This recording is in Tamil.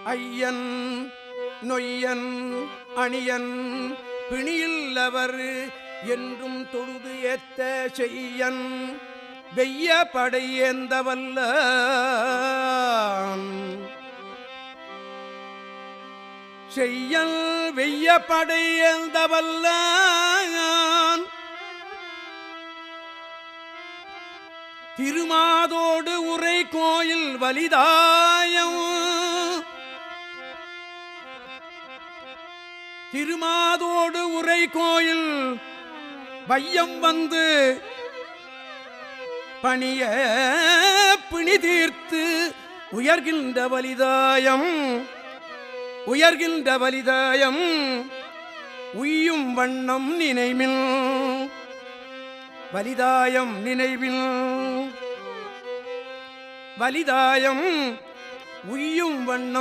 ஐயன் நொய்யன் அணியன் பிணியில்லவர் என்றும் தொழுது ஏத்த செய்யன் வெய்ய படையேந்தவல்ல செய்யல் வெய்ய படையேந்தவல்ல திருமாதோடு உரை கோயில் வலிதாயம் திருமாதோடு உரை கோயில் வையம் வந்து பணிய பிணி தீர்த்து உயர்கின்ற வலிதாயம் உய்யும் வண்ணம் நினைவில் வலிதாயம் நினைவில் வலிதாயம் உய்யும் வண்ணம்